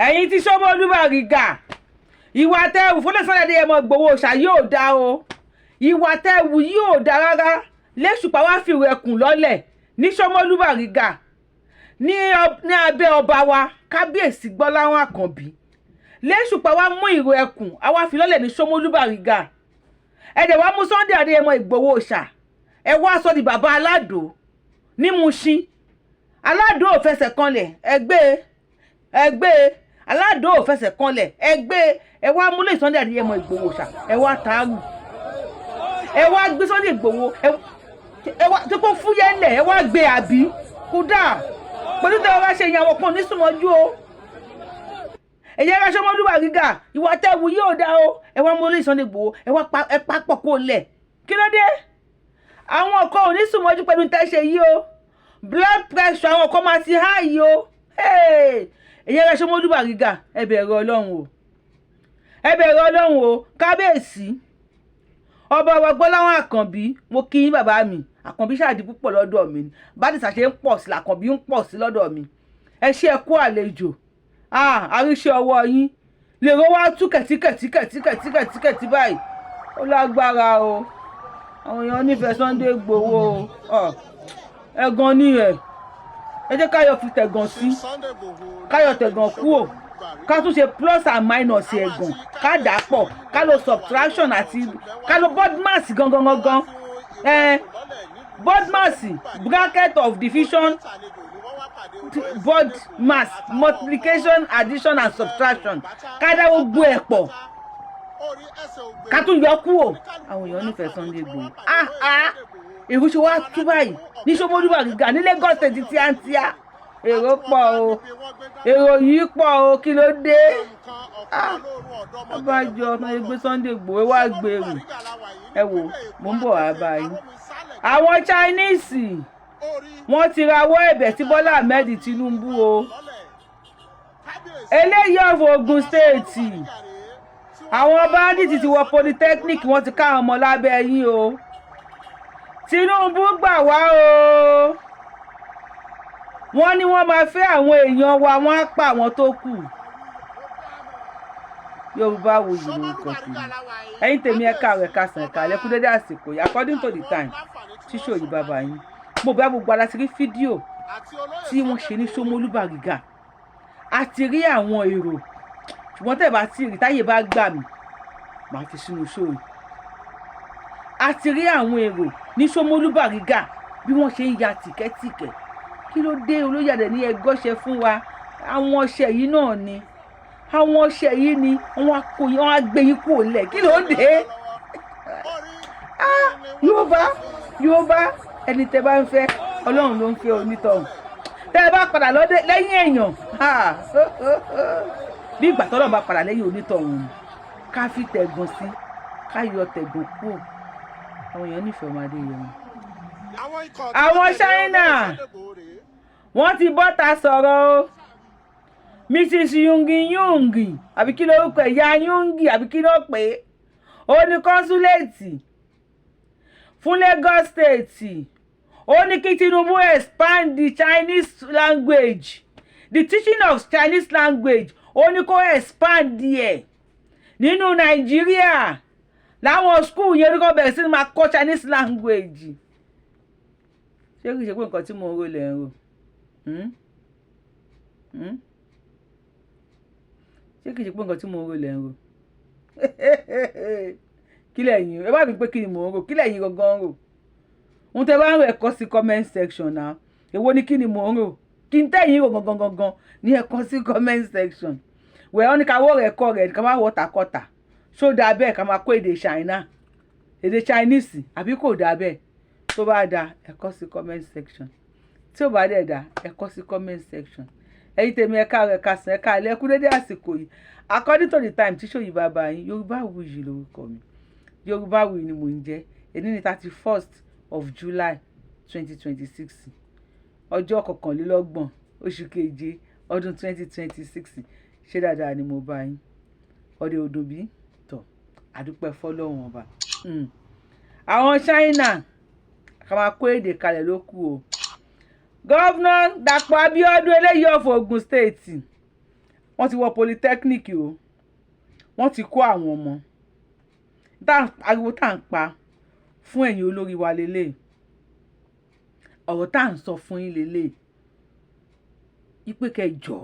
ẹ̀yin tí Sanwó-Olú Bariga ìwà tẹ́wù fún Sunday Adéyẹmọ Ìgbòho ṣá yóò dá o ìwà tẹ́wù yóò dá rárá lẹ́sùpá wá fi rẹ̀kùn lọ́lẹ̀ ní Sanwó-Olú Bariga ní abẹ́ ọba wa kábíyèsí Gbọ́láhàn Àkànbí lẹ́sùpá wá mú ìró ẹkùn àwa fi lọ́lẹ̀ ní Sanwó-Olú Bariga ẹ̀dẹ̀ wá mú Sunday Adéyẹmọ Ìgbòho ṣá ẹ wá sọ di bàbá aládò ní Mushin aládò ò fẹsẹ̀ kanlẹ̀ ẹgbẹ́ aládò ò fẹsẹ̀ kanlẹ̀ ẹgbẹ́ ẹ wá múlẹ̀ Sunday Adéyẹmọ Ìgbòho ṣá ẹ wá tààrù ẹ wá gbé Sunday Ìgbòho ẹ wá tí kò fúyẹ́ lẹ̀ ẹ wá gbé àbí kódà pẹ̀lú tẹ́wọ́ bá ṣe yan àwọn kan nísùnmọ́jú o ẹ̀yẹ́ ẹ̀rọ Sanwó-Olú Bariga ìwà tẹ́wù yóò dá o ẹ wá múlẹ̀ Sunday Ìgbòho ẹ pápọ̀ kó lẹ̀ kí ló dé àwọn kan ò nísùnmọ́jú pẹ̀lú tẹ́ṣe yìí o blood pressure àwọn kan máa ti háàyè o ẹ̀yẹ́ ẹ̀rọ Sanwó-Olú Bariga ẹ bẹ̀rù Ọlọ́run o kábíyèsí ọba wa Gbọ́láhàn Àkànbí mo kí yín bàbá mi Àkànbí ṣáàdì púpọ̀ lọ́dọ̀ mi ni bádìsà ṣe ń pọ̀ sí l'Àkànbí ń pọ̀ sí lọ́dọ̀ mi ẹ ṣe ẹ kú àlejò àríṣẹ́ ọwọ́ yín lè rọ́ wá tú kẹ̀tíkẹ̀tí báyìí ó lágbára o àwọn èèyàn nífẹ̀ẹ́ Sunday Ìgbòho o ẹ̀gàn ni ẹ jẹ́ káyọ̀ fi tẹ̀gàn sí káyọ̀ tẹ̀gàn kúrò ká tún ṣe plus and minus ẹ̀gàn ká dà pọ̀ ká lo subtraction àti ká lo BODMAS gangan BODMAS bracket of division BODMAS multiplication addition and subtraction ká dá gbogbo ẹ̀ pọ̀ ká tún yọ kúrò àwọn èèyàn nífẹ̀ẹ́ Sunday Ìgbòho èrò ṣe wá tú báyìí ní Sanwó-Olú Bariga ní Lagos State tíátíá èrò pọ̀ o èrò yìí pọ̀ o kí ló dé abájọ ọmọ ẹgbẹ́ Sunday Ìgbòho wá gbèrú ẹ wò mò ń bọ̀ wá báyìí àwọn Chinese wọ́n ti rawọ́ ẹ̀bẹ̀ sí Bọ́lá Ahmed Tinubu o eléyìí ọ̀fọ̀ Ogun State àwọn bandits ti wọ polytechnic wọ́n ti ká àwọn ọmọ lábẹ́ yín o Tinubu gbà wá o wọ́n ní wọ́n máa fẹ́ àwọn èèyàn wa wọ́n á pa àwọn tó kù Yorùbáwùyí lórúkọ tèmi ẹ̀yin tèmi ẹ̀ka rẹ̀ kásán ẹ̀ka lẹ́kú dédé àsìkò yìí according to the time ṣíṣó yìí bàbá yín mo bá gbogbo aláti rí fídíò tí wọ́n ṣe ní Sanwó-Olú Bariga àti rí àwọn èrò ṣùgbọ́n tẹ̀ bá tí rí táyé bá gbà mí màá fi sínú ṣóò àti rí àwọn èrò ní Sanwó-Olú Bariga bí wọ́n ṣe ń ya tìkẹ́tìkẹ́ kí ló dé olóyàdẹ ní ẹgọ́ṣẹ́ fún wa àwọn ọṣẹ yìí náà ni àwọn ọṣẹ yìí ni wọ́n á gbé yín kúrò lẹ̀ kí ló dé Yorùbá ẹni tẹ́ bá ń fẹ́ Ọlọ́run ló ń fẹ́ onítọ̀hún tẹ́ bá padà lẹ́yìn èèyàn bí ìgbà tọ́lọ́ bá padà lẹ́yìn onítọ̀hún ká fi tẹ̀gùn sí ká yọ tẹ̀gùn kúrò àwọn èèyàn nífẹ̀ẹ́ ọmọdé yẹn àwọn China wọ́n ti bọ́ta sọ̀rọ̀ o Mrs Yungi àbí kí lórúkọ ẹ̀yà Yungi àbí kí ló pè é ó ní kọ́nsúléètì fún Lagos State ó ní kí Tinubu expand the Chinese language the teaching of Chinese language ó ní kó expand ẹ̀ nínú Nàìjíríà láwọn school yẹn ní kó bẹ̀rẹ̀ sí máa kọ́ Chinese language ṣé kìí ṣe pé nǹkan tí mo ń rò lẹ́ ń rò ṣé kìí ṣe pé nǹkan tí mo ń rò lẹ́ ń rò kí lẹ́yìn ẹ bá mi pé kí ni mò ń rò kí lẹ́yìn gangan rò ohun tẹ́ bá ń rò ẹ kọ sí comment section náà èwo ni kí ni mò ń rò kí n tẹ̀yìn rò gangan ní ẹ kọ sí comment section wẹ̀ ọ́ ní ká wọ́ rẹ̀ kọ́ rẹ̀ ká má wọ́ takọ́ta ṣó dáa bẹ́ẹ̀ ká máa kó èdè China èdè Chinese àbí kò dáa bẹ́ẹ̀ tó bá dáa ẹ kọ sí comment section tí ò bá dẹ̀ dáa ẹ kọ sí comment section ẹ̀yin tèmi ẹ̀ka rẹ̀ kásán ẹ̀ka alẹ́ kú dédé àsìkò yìí according to the time tí ṣòyí bàbá yín Yorùbáwùyí lórúkọ mi Yorùbáwùyí ni mò ń jẹ́ èní ní 31st of July 2026 ọjọ́ 21 oṣù keje ọdún 2026 ṣé dáadáa ni mo bá yín ọdẹ odò bí tọ̀ àdúpẹ́ fọlọ́run ọba àwọn China ká máa kó èdè kalẹ̀ ló kù o gọ́vnà Dàpọ̀ Abíọ́dún eléyìí of Ogun State wọ́n ti wọ polytechnic o wọ́n ti kó àwọn ọmọ ariwo tá à ń pa fún ẹ̀yin olórí wa lélẹ̀ ọ̀rọ̀ tá à ń sọ fún yín lélẹ̀ ipe kẹjọ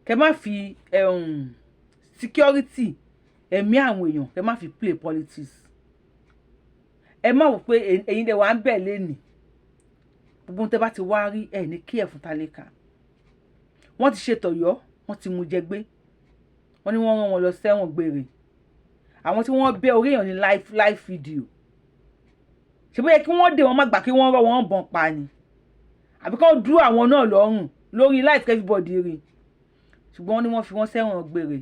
kẹ má fi security ẹ̀mí àwọn èèyàn kẹ má fi play politics ẹ má wò pé ẹ̀yin dẹ̀ wà ń bẹ̀ lẹ́nìí gbogbo tẹ́ bá ti wá rí ẹ̀ ní kí ẹ̀ fún tálíkà wọ́n ti ṣe tọ̀yọ́ wọ́n ti mú jẹ gbé wọ́n ní wọ́n rán wọn lọ sẹ́wọ̀n gbére àwọn tí wọ́n bẹ́ orí èèyàn ní live video ṣe bóyá kí wọ́n dè wọ́n má gbà kí wọ́n rọ́ wọn bọ̀n pa ni àbí kí wọ́n dúró àwọn náà lọ́rùn lórí live everybody rí ṣùgbọ́n wọ́n ní wọ́n fi wọ́n sẹ́wọ̀n gbére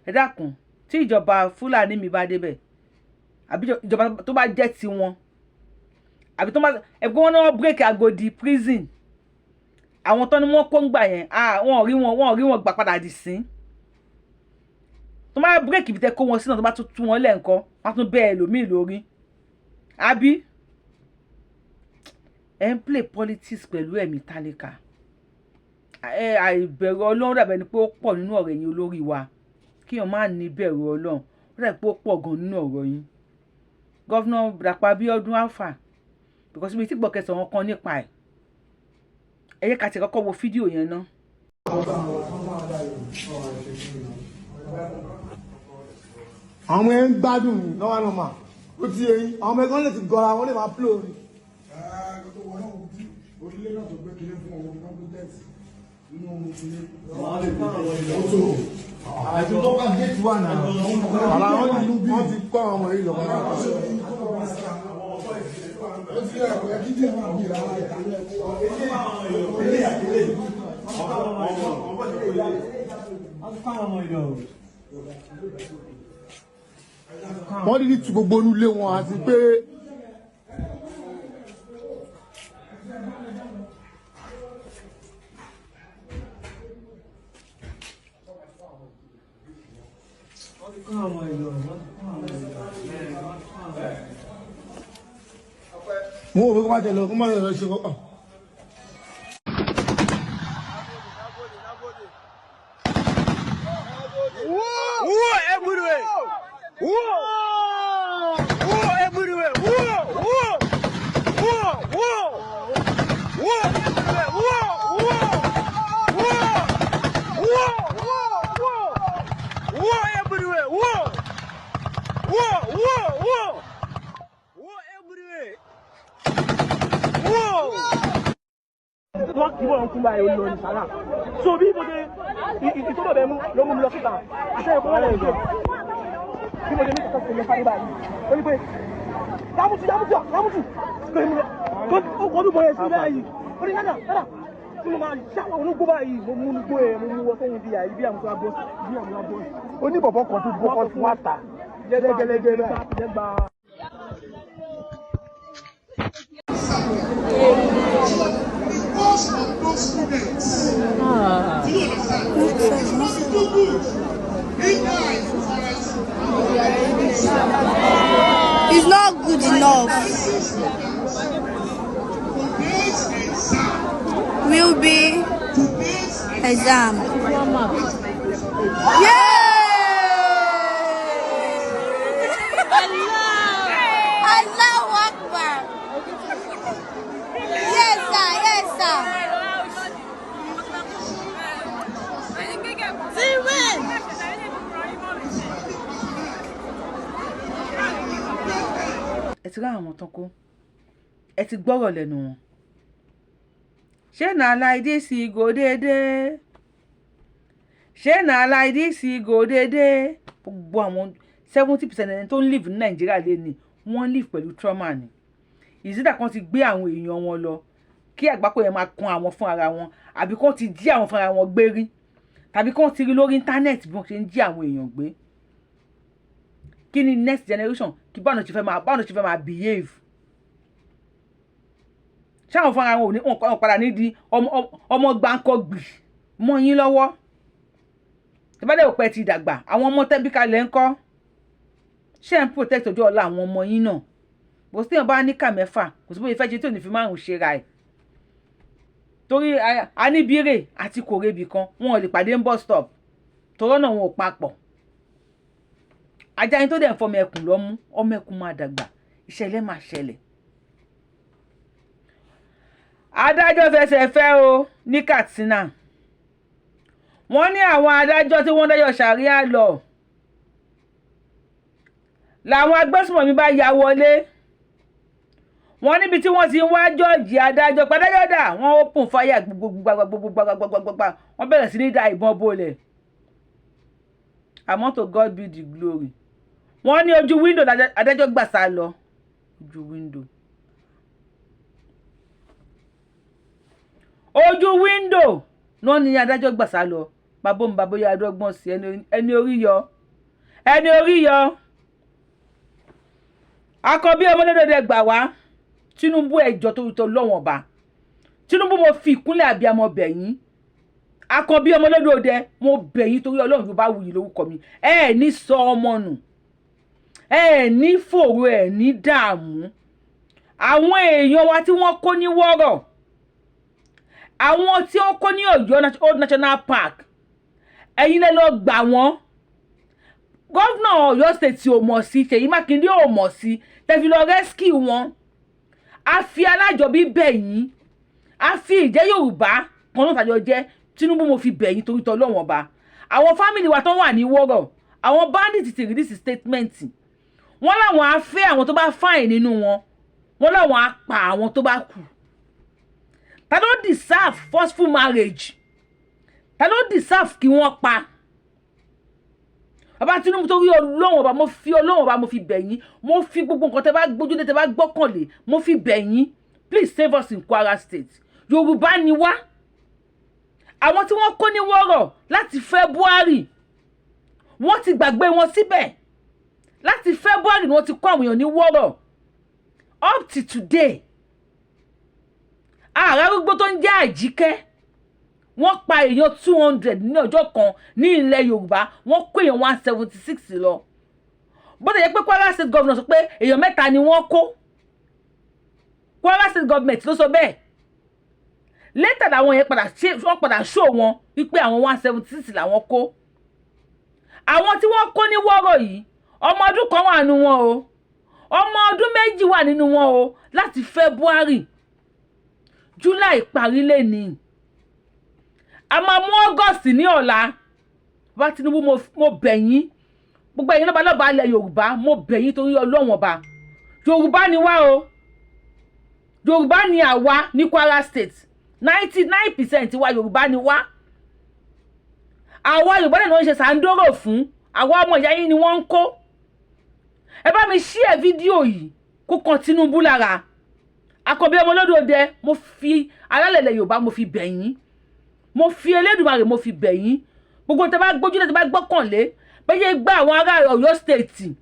ẹ dákun tí ìjọba Fúlàní mi bá débẹ̀ àbí ìjọba tó bá jẹ́ ti wọn àbí tó bá ẹgbẹ́ wọn náà break Agodi prison àwọn tó ní wọ́n kó ń gbà yẹn wọ́n rí wọn gbà padà dì sí tó bá break ibi tẹ́ kó wọn sí náà tó bá tún wọn lẹ́ǹkọ́ wọ́n tún bẹ́ẹ̀ lòmíì lórí àbí ẹ̀ ń play politics pẹ̀lú ẹ̀mí tálíkà àìbẹ̀rù Ọlọ́run dàbẹ̀ ni pé ó pọ̀ nínú ọ̀rọ̀ yín olórí wa kí wọ́n má ní bẹ̀rù Ọlọ́run ó dàbẹ̀ pé ó pọ̀ gan nínú ọ̀rọ̀ yín gọ́vnà Dàpọ̀ Abíọ́dún Alfa because mi ti gbọ́ kẹsàn án kan nípa ẹ̀ ẹ yẹ ká ti kọ́kọ́ wo fídíò yẹn ná. àwọn ọmọ yẹn ń gbádùn ní nọ́wánọ́mà ó ti yẹ yín àwọn ọmọ ẹgbẹ́ lè ti gọra wọn lè máa pílò rí. orílẹ̀ náà tó gbé kiri fún ọmọ náà tó dẹ́sì nínú ohun ti ní. àti tó bá gé tiwa náà àlà wọn ti kọ́ àwọn ọmọ yìí lọ́wọ́ náà. ó ti yẹ ẹ̀kọ́ ẹ̀kí díẹ̀ máa bí ìrànlá ìtàlẹ́ wọ́n dídí tu gbogbo onúlé wọn àti pé mo ò fẹ́ kó má tẹ̀lé kó má tẹ̀lé ṣe kọ́. wọ́n kì í wọ́n kún báyìí olùlọ ní sàrà so bí mo ṣe ìtọ́bọ̀ bẹ̀ mú ló mú mi lọ síta àṣẹ ẹ̀kọ́ wọn lè jẹ bí mo ṣe ní kọ́kọ́ sílẹ̀ fáyé báyìí ó ní pé yàmùtù pé mi ó kọdún bọ̀ yẹn sí báyìí ó ní nádà tí mo máa ṣàwọn ológbó báyìí mo mú gbó ẹ̀ mo mú wọ sẹ́yìn bí i bí àmúṣe abọ́ ó ní bọ̀bọ̀ kan tó gbọ́kọ́ sí wá tà gẹ́gẹ́gẹ́ báyìí. Most of those students, do you understand? It's not so good. It's not good enough. Will be exam. Yeah! Allahu Akbar. Yes, sir. Yes, sir. ẹ ti rá àwọn tán kó ẹ ti gbọ́rọ̀ lẹ́nu wọn ṣé na like this e go déédéé ṣé na like this e go déédéé gbogbo àwọn 70% ẹni tó ń live ní Nàìjíríà lé ní wọ́n live pẹ̀lú trauma ni ìsídà kan ti gbé àwọn èèyàn wọn lọ kí àgbákò yẹn máa kan àwọn fún ara wọn àbí kán ti jí àwọn fún ara wọn gbé rí tàbí kán ti rí lórí íńtánẹ́ẹ̀tì bí wọ́n ṣe ń jí àwọn èèyàn gbé kí ni next generation kí báwọn ṣe fẹ́ máa behave ṣáwọn fún ara wọn ò ní wọn padà nídìí ọmọ gbáǹkọ gbì mọ́ yín lọ́wọ́ tí bá dẹ̀ òpẹ́ ti dàgbà àwọn ọmọ tẹ́bí kalẹ̀ ń kọ́ ṣé ń protect ọjọ́ ọ̀la àwọn ọmọ yín náà bó sí èèyàn bá ní kà mẹ́fà kò sí bóyá ìfẹ́ ṣe tí ò ní fi márùn ṣe ra ẹ̀ torí Aníbírè àti Kòrèbì kan wọn ò lè pàdé ń bus stop torọ́ náà wọn ò papọ̀. Ajá yín tó dẹ̀ ń fọmọ ẹkùn lọ́mú ọmọ ẹkùn máa dàgbà ìṣẹ̀lẹ̀ máa ṣẹlẹ̀. Adájọ́ fẹsẹ̀ fẹ́ o ní Katsina. Wọ́n ní àwọn adájọ́ tí wọ́n dájọ́ ṣàríà lọ làwọn agbésùnmọ̀mí bá ya wọlé. Wọ́n níbi tí wọ́n ti ń wá jọ́ọ̀jì adájọ́ padájọ́ dà wọ́n open fire gbogbogbogbogbogbogbogbogbogbogbò wọ́n bẹ̀rẹ̀ sí ní da ìbọn bolẹ̀. Àmọ́ to God be the glory. Wọ́n ní ojú window adájọ́ gbà sá lọ. Ojú window. Ojú window náà ni adájọ́ gbà sá lọ. Bàbá mi bàbá yà dọ́gbọ́n sí ẹni orí yọ. Ẹni orí yọ. Àkọ́bí ọmọlẹ́dọ̀dẹ gbà wá. Tinubu ẹjọ́ tó lọ́wọ́n ọba. Tinubu mo fi ìkúnlẹ̀ abiyamọ bẹ̀yín. Àkọ́bí ọmọlẹ́dọ̀dẹ mo bẹ̀yín torí Ọlọ́run Yorùbá wuyì lórúkọ mi. Ẹ ní sọ ọmọ nù. Ẹ ní fòrò ẹ ní dààmú. Àwọn èèyàn wa tí wọ́n kó ní wọ́rọ̀. Àwọn tí wọ́n kó ní Ọ̀yọ́ Old National Park. Ẹ̀yin lẹ lọ gbà wọ́n. Gọ́vnà Ọ̀yọ́ State ò mọ̀ sí, Ṣèyí Mákindé ò mọ̀ sí, tẹ́ fi lọ rescue wọn. A fi alájọbí bẹ̀yín. A fi ìjẹ́ Yorùbá kan náà tàjọ jẹ́ Tinubu mo fi bẹ̀yín torí t'Ọlọ́run ọba. Àwọn fámìlì wa tó wà ní wọ́rọ̀. Àwọn bandits ti release statement. Wọ́n láwọn á fẹ́ àwọn tó bá fine nínú wọn. Wọ́n láwọn á pa àwọn tó bá kù. Ta ló deserve forceful marriage? Ta ló deserve kí wọ́n pa? Bàbá Tinubu torí Ọlọ́run ọba mo fi Ọlọ́run ọba mo fi bẹ̀yín. Mo fi gbogbo nǹkan tẹ́ bá gbójúlé tẹ́ bá gbọ́kànlé mo fi bẹ̀yín. Please save us in Kwara State. Yorùbá ni wá. Àwọn tí wọ́n kó ní wọ́rọ̀ láti February wọ́n ti gbàgbé wọn síbẹ̀. Láti February ni wọ́n ti kó àwọn èèyàn ní wọ́rọ̀. Up to today. Ààrẹ arúgbó tó ń jẹ́ Àjíkẹ́. Wọ́n pa èèyàn 200 ní ọjọ́ kan ní ilẹ̀ Yorùbá. Wọ́n kó èèyàn 176 lọ. Bó ti yẹ pé Kwara State governor sọ pé èèyàn 3 ni wọ́n kó. Kwara State government ló sọ bẹ́ẹ̀. Later làwọn yẹn padà show wọn wípé àwọn 176 làwọn kó. Àwọn tí wọ́n kó ní wọ́rọ̀ yìí ọmọ ọdún kan wà nínú wọn o. Ọmọ ọdún 2 wà nínú wọn o láti February. July parí lé ní. A máa mú August ní ọ̀la. Bàbá Tinubu mo bẹ̀yín. Gbogbo ẹ̀yin lọ́balọ́ba ilẹ̀ Yorùbá mo bẹ̀yín torí Ọlọ́run ọba. Yorùbá ni wá o. Yorùbá ni àwa ní Kwara State. 99% wa Yorùbá ni wá. Àwa Yorùbá náà ń ṣe sàndóró fún. Àwa ọmọ ìyá yín ni wọ́n ń kó. Ẹ bá mi share fídíò yìí kó kan Tinubu lára. Àkọ́bí ọmọlódòdẹ mo fi alálẹ̀lẹ̀ Yorùbá mo fi bẹ̀yín. Mo fi Elédùmarè mo fi bẹ̀yín. Gbogbo tẹ́ bá gbójúlé tẹ́ bá gbọ́kànlé bẹ́yẹ gbà àwọn ará Ọ̀yọ́ State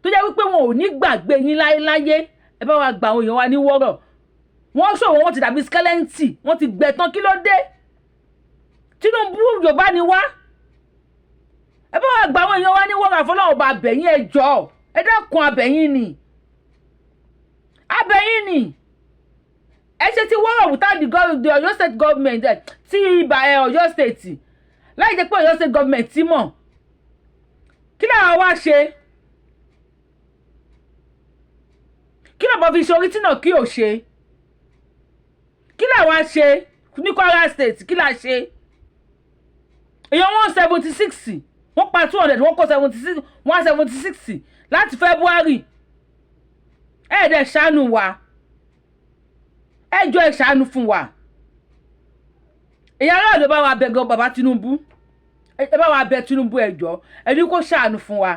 tó jẹ́ wípé wọn ò ní gbàgbé yín láyé. Ẹ bá wa gba àwọn èèyàn wa ní wọ́rọ̀. Wọ́n sọ wọ́n ti dàbí skeleton. Wọ́n ti gbẹ̀tàn kí ló dé? Tinubu Yorùbá ni wá. Ẹ bá wa gba àwọn èèyàn wa ní wọ́rọ̀ àfọlọ́wọ́ ọba abẹ̀yìn ẹ jọ̀ọ́. Ẹ dákun abẹ̀yìn ni. Abẹ̀yìn ni. Ẹ ṣe ti wọ́rọ̀ without the Ọ̀yọ́ State government tí ibà Ọ̀yọ́ State. Láì jẹ́ pé Ọ̀yọ́ State government ti mọ̀. Kí làwọn wá ṣe? Kí làwọn fi ṣe orí tí náà kí ò ṣe? Kí làwọn ṣe ní Kwara State? Kí là ṣe? Èèyàn 176 wọ́n pa 200 wọ́n kó 176 láti February. Ẹ dẹ̀ ṣàánú wa. Ẹ jọ̀ọ́ ẹ ṣàánú fún wa. Ìyá ará ló bá wa bẹ̀ gan bàbá Tinubu. Ẹ bá wa bẹ̀ Tinubu ẹ jọ̀ọ́. Ẹ ní kó ṣàánú fún wa.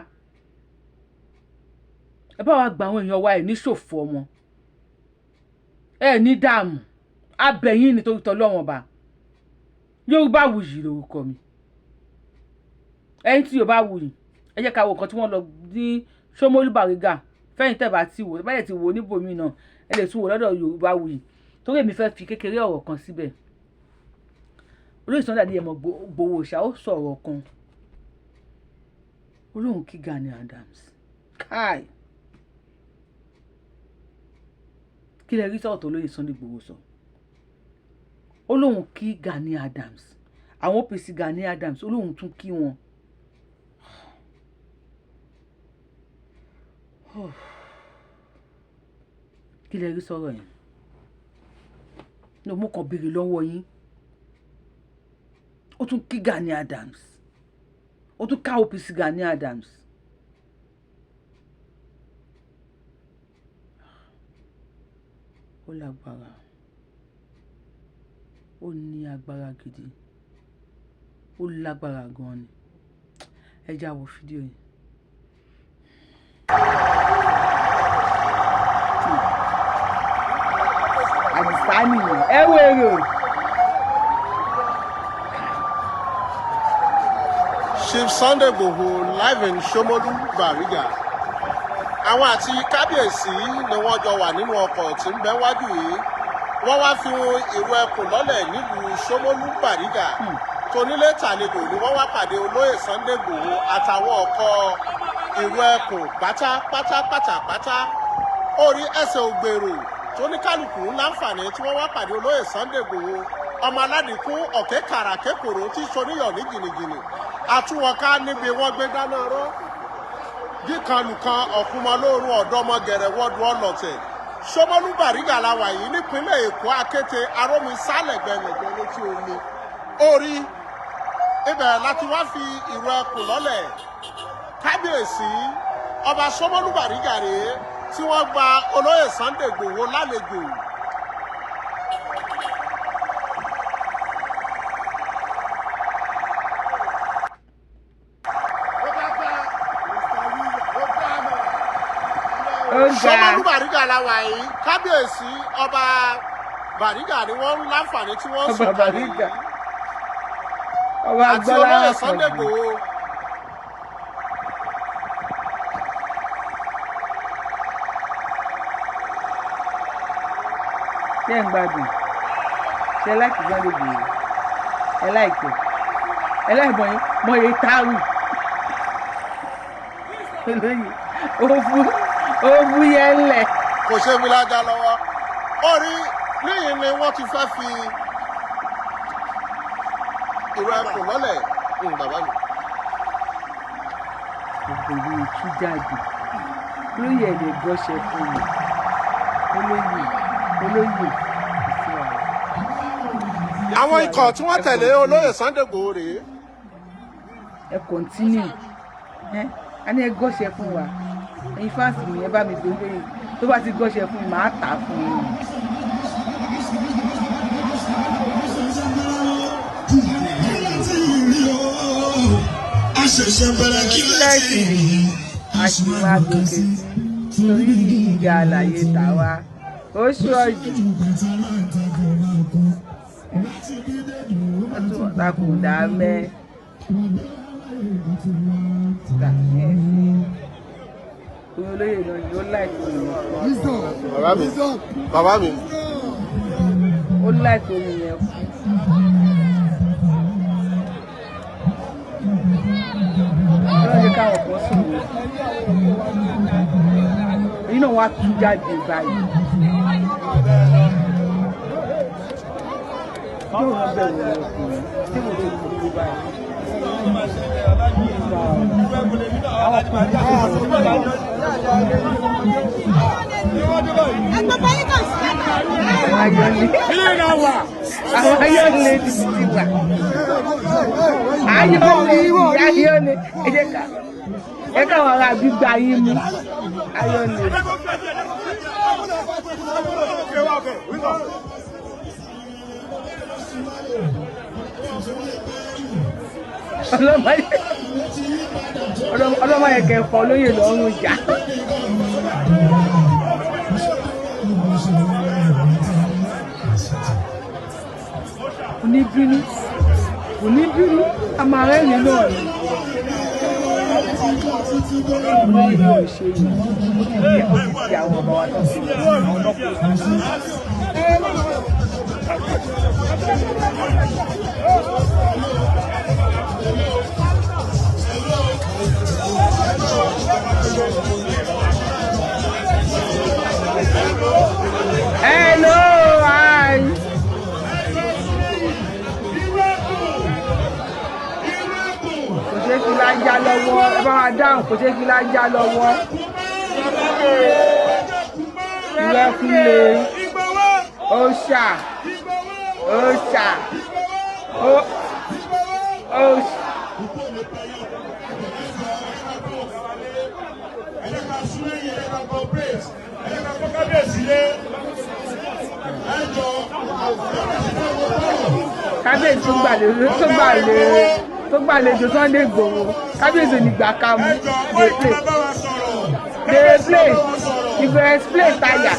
Ẹ bá wa gba àwọn èèyàn wa ẹ ní ṣòfò ọmọ. Ẹ ní dààmú. Abẹ̀yìn nítorí t'Ọlọ́run ọba. Yorùbá wuyì lórúkọ mi. Ẹ̀yin tí Yorùbá wuyì. Ẹ jẹ́ ká wo nǹkan tí wọ́n lọ ní Ṣómólú Bàrígà. Fẹ́yìn tẹ́ bá ti wò. Bá yẹ ti wò níbòmí náà. Ẹ lè tún wò lọ́dọ̀ Yorùbá wuyì. Torí èmi fẹ́ fi kékeré ọ̀rọ̀ kan síbẹ̀. Olóyè Sunday Adéyẹmọ Ìgbòho Òòṣà ó sọ ọ̀rọ̀ kan. Olóhùn kí Gani Adams. Káì. Kí lẹ rí sọ̀rọ̀ tó Olóyè Sunday Ìgbòho sọ? ó lóun kí Gani Adams àwọn OPC Gani Adams ó lóun tún kí wọn. kí lẹ rí sọ̀rọ̀ yẹn ní mo kàn béèrè lọ́wọ́ yín ó tún kí Gani Adams ó tún ká OPC Gani Adams. ó lágbára ó ní agbára gidi ó lágbára gan ni ẹ já wo fídíò yìí. àdìsá nìyẹn ẹ wo èrò. Chief Sunday Igboho live in Shomolu Bariga. Àwọn àti kábíyèsí ni wọ́n jọ wà nínú ọkọ̀ tí ń bẹ wájú yìí. Wọ́n wá fi ìró ẹkùn lọ́lẹ̀ nílùú Shomolu Bariga. Tonílé tàlejò ni wọ́n wá pàdé olóyè Sunday Igboho àtàwọn ọkọ̀ ìró ẹkùn pátápátá. Orí ẹsẹ̀ ògbèrò tóníkálùkù láǹfààní tí wọ́n wá pàdé olóyè Sunday Igboho. Ọmọ aládìkún ọ̀kẹ́ kàràkékòrò tí soníyàn ní gìnìgìnì. Àtúwọ̀ká níbi wọ́n gbé dáná rọ́. Díkanlùkan ọ̀kúnmọ́lóorun ọ̀dọ́mọgẹ̀rẹ̀ wọ́dù ọlọ́tẹ̀. Shomolu Bariga la wà yìí nípínlẹ̀ Èkó akété arómi sálẹ̀ gbẹ̀ngbẹ̀ létí omi. Orí ibẹ̀ láti wá fi ìró ẹkùn lọ́lẹ̀. Kábíyèsí ọba Shomolu Bariga rèé tí wọ́n gba olóyè Sunday Igboho lálejò. Shomolu Bariga la wà yìí kábíyèsí ọba Bariga ni wọ́n ń láǹfààní tí wọ́n sọ Bariga àti olóyè Sunday Igboho. ṣé ń gbádùn ṣe láìkí Sunday Igboho ẹ láìpẹ́ ẹ láìpẹ́ mọ èyí táàrù olóyè ó bú yẹn lẹ̀. Kò ṣe mi lájà lọ́wọ́. Orí níyìn ni wọ́n ti fẹ́ fi ìró ẹkùn lọ́lẹ̀ bàbá mi. Ògbèrè ìtú jáde olóyè ẹ̀dẹ̀ gọ́ṣẹ́ fún mi olóyè Àwọn ikọ̀ tí wọ́n tẹ̀lé olóyè Sunday Igboho rèé. ẹ kọ́ntínú a ní ẹ gọ́ṣẹ́ fún wa ẹ̀yin fáǹsì mi ẹ bá mi gbé lórí tó bá ti gọ́ṣẹ́ fún mi màá tà á fún yín. láìsí àṣìwà gòkè sí torí ìgbà àlàyé tàwa ó ṣọ́ọ̀jù ó tún ọ̀tàkùn dá mẹ́ olóyè náà ni ó láìpẹ́ òun. Bàbá mi. ó láìpẹ́ òun yẹn fún. ọlọ́run káwọn kan sùn wò èyí náà wá tú jáde báyìí. yóò rán bẹ̀rù ọkùnrin tí mo ti kú kú báyìí. àwọn ayọ̀lẹ̀ ti ti wà ayọ̀lẹ̀ ẹ káwọn ará gbígbà yín mú ayọ̀lẹ̀. ọlọ́mọ yẹn kẹfọ́ lóye lọ́rùn jà. kò ní bínú a máa rẹ́rìn náà ni. olóyè yóò ṣe yìí ó ti di àwọn ọba wa tó ti lọ àwọn ọlọ́pàá òsì. Hello, hi. kò ṣeé fi lájà lọ́wọ́ ẹ bá wa dáhùn kò ṣeé fi lájà lọ́wọ́ ìrẹ́kúnlé òòṣà òòṣà òòṣà. kábíyèsí tó gbàlejò Sunday Igboho kábíyèsí nígbà ká mú dey play you go explain tire.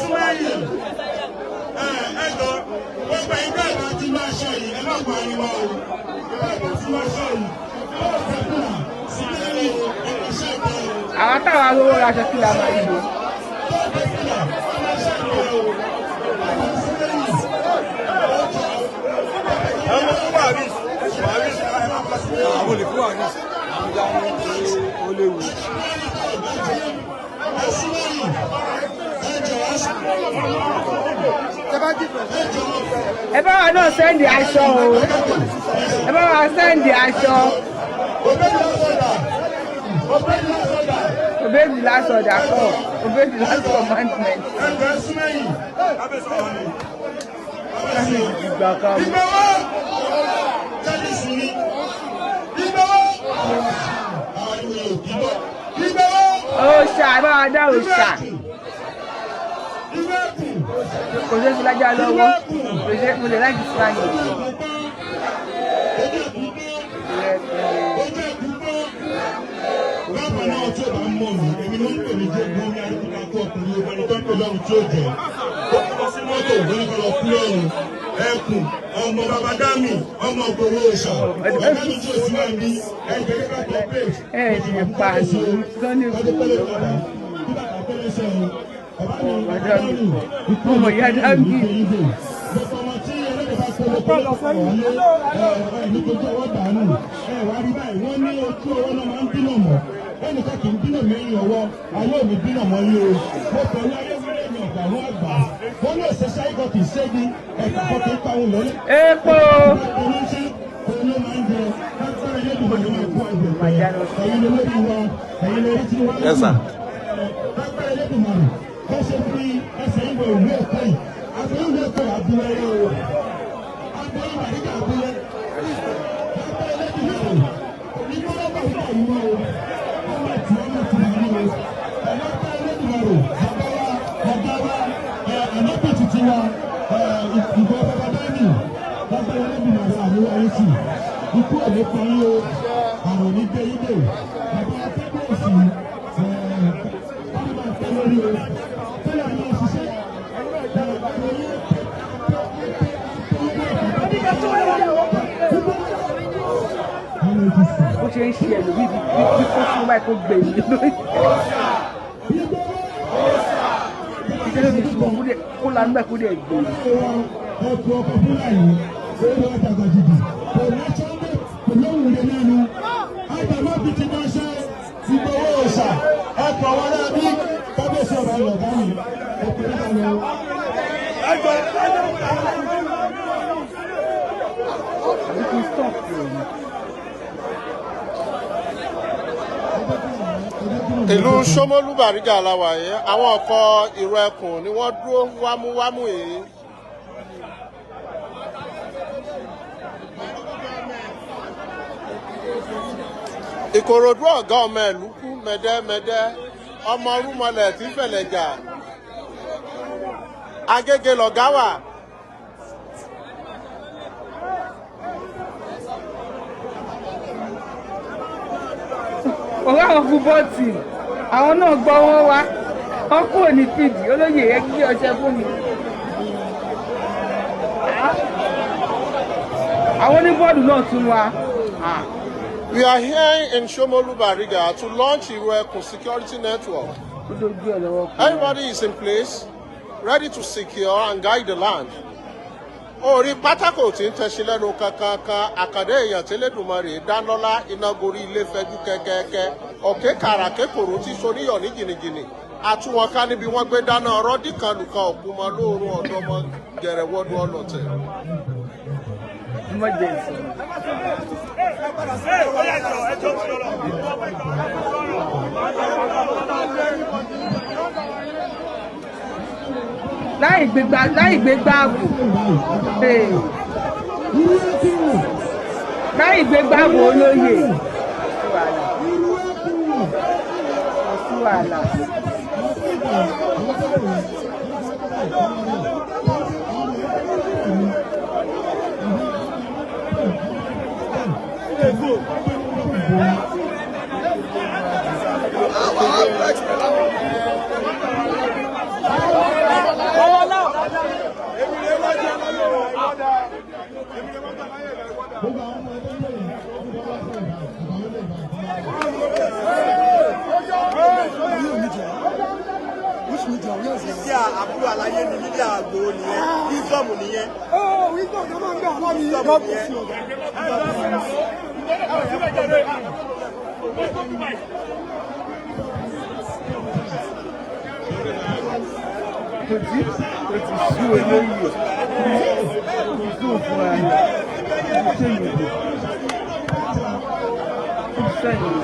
àwọn táwọn arówó raṣọ kí la máa yọ. àwọn olè fún àríṣ àwọn dáhùn ó léwu. ẹ bá wa náà sẹ́ndì aṣọ o ẹ bá wa sẹ́ndì aṣọ. Obey the last order kọ́ obey the last commandment. ìgbà kan mú. òòṣà ẹ bá wa dá òòṣà kò ṣeé fi lájà lọ́wọ́ kò ṣeé mo lè láti slangi. ẹkùn ọmọ bàbá dámì ọmọ gbowó ọṣà ọmọ mi tí o sì máa ní ẹgbẹ̀rún kápọ̀ pé ẹ ti pa àlù Sunday Igboho ọmọ ìyá dámì. ẹnìkan kì í bínú lẹ́yìn ọwọ́ ayé òní bínú mọ́ yé o mo pẹ̀lú ayé wọlé ní ọ̀gá àwọn àgbà wọn ní òṣèṣẹ́ ikọ̀ kì í ṣégi ẹ̀ka kan kì í pa òun lọ́lẹ́. epo. oníṣẹ́ òun ló máa ń jẹ lágbára ilé ìdìbò ló máa kó àgbẹ̀ ẹ̀yin lórí wa ẹ̀yin lórí tí wọ́n ń bá lágbára ilé ìdìbò rẹ̀ bó ṣe fi ẹsẹ̀ ìwé ìlú ẹ̀kọ́ yìí àti ìlú ẹ̀kọ́ àbúrẹ́ o àbúrẹ́ ìbàdíkà àbúrẹ́ lágbára ilé ìdìbò rẹ̀ ìgbọ́dọ̀ bàbá yìí mọ́ o. Ikú òní parí o, àrùn ní gbé ilé, bàbá akẹ́kọ̀ọ́ òsì, ọdún máa tẹ́ lórí o, tẹ́lẹ̀ àmì òṣìṣẹ́, ó ṣe ń ṣe ẹ̀lò bí kó fún báyìí kó gbè mí lórí. ìṣẹ́lẹ̀ mi sùn kó lanu báyìí kó dẹ̀ gbè mí. ẹ̀kọ́ ọkọ̀ fúlàní lórí ọ̀tàgbà jìbì kò lẹ́sọ̀ọ́dẹ̀ kò lóhùn lé lẹ́nu àgbàmọ́ bí ti máa ṣe Ìgbòho òòṣà ẹ̀kọ́ wọn náà bí kábíyèsí ọ̀rọ̀ ayọ̀ dání ẹ̀kọ́ ìlànà ìlú Ṣómólú Bàrígà làwà yìí àwọn ọkọ̀ ìró ẹkùn ni wọ́n dúró wámúwámú yìí. Ìkòròdú ọ̀gá ọmọ ìlú kú mẹ́dẹ́mẹ́dẹ́ ọmọ rúmọlẹ̀ tí fẹ̀lẹ̀ jà Agége lọ̀gá wà. ọ̀rọ̀ àwọn fúbọ́ọ̀tì àwọn náà gbọ́ wọn wá wọn kúrò ní fìdí olóyè ẹ gbé ọṣẹ fún mi. àwọn oníbọ́ọ̀lù náà tún wá. We are here in Ṣómólú Bàrígà to launch Ìró Ẹkùn Security Network. Everybody is in place, ready to secure and guide the land. Orí pátákó tí ń tẹ̀sí lẹ́nu kankan àkàndé èèyàn tí Elédùmarè dánlọ́lá iná gorí ilé fẹ́jú kẹ́kẹ́kẹ́ ọ̀kẹ́ kàrà kékòrò tí soníyọ̀ ní jìnnìjìnnì àtúwọn ká níbi wọ́n gbé dáná ọ̀rọ̀ dìkanlùkan òkúmọ lóòrùn ọ̀dọ́mọ gẹ̀rẹ́wọ́dún ọlọ́tẹ̀. láì gbégbá ààbò láì gbégbá ààbò olóyè sí wàhálà. Mídíà àbúrò àlàyé ni mídíà àgbòho nìyẹn, wíṣọ́ọ̀mù nìyẹn. Wíṣọ́ọ̀mù ló máa ń gbà láti ìjọba nìyẹn. Kò tí sú olóyè kò sú òfin ara ṣé ìyẹ̀dẹ̀ kò sẹ́yìn.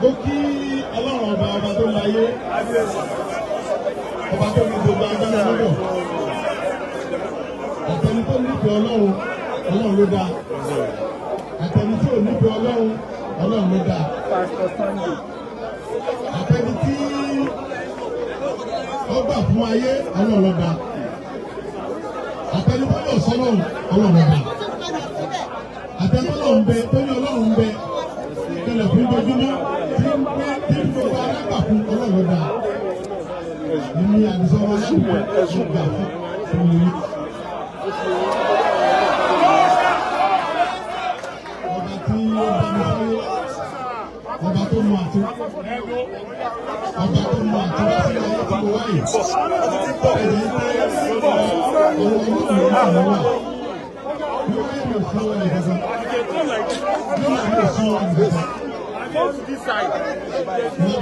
Mo kí ọlọ́run ọba tó láyé, ọba tó ní gbogbo agbára lọ́dọ̀. Àtẹni tó nífẹ̀ẹ́ ọlọ́run ló dáa. Àtẹni tí ò nífẹ̀ẹ́ ọlọ́run ló dáa. Àtẹni tí ó gbà fún ayé ọlọ́run ló dáa. Àtẹni tó lọ sọ́lọ́run ọlọ́run ló dáa. Àtẹni tó lọ ń bẹ tó ní ọlọ́run ń bẹ. Ìkẹlẹ̀ fún gbẹdúmọ́ tí ń gbogbo arágbà fún ọlọ́run dáa. Ní àdìsọ́wọ́ aláwọ̀ ẹ̀sùn gbà fún mi. Ọba tí ó bá mi sáyé, ọba tó mú àti wá sí ayé tí mo wáyé. Ẹ̀jẹ̀ ń tẹ́ ọ̀rọ̀ ìlú àwọn wà. Go to this side.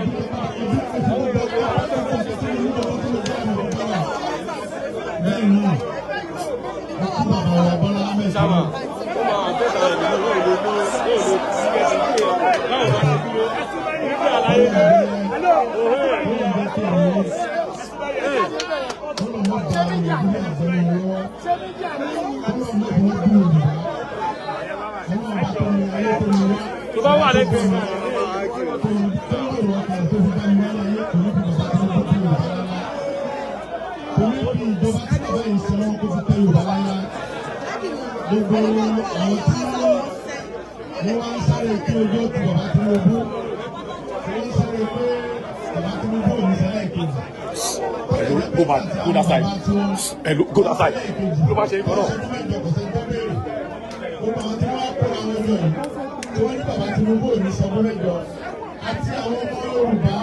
Tó bá wà lẹ́gbẹ̀ẹ́ gbogbo àwọn tí wọ́n wá ń sáré kí ojú ọ̀tún bàbá Tinubu wọ́n ń sáré pé bàbá Tinubu ò ní sẹ́lẹ̀ kejì. Go back, go that side. Hello, go that side. Ló máa ṣe é kọ́nà. Gbogbo àwọn tí wọ́n kó àwọn ọjọ́ yìí tí wọ́n ní bàbá Tinubu ò ní sọ́gbọ́n mẹ́jọ àti àwọn ọmọ Yorùbá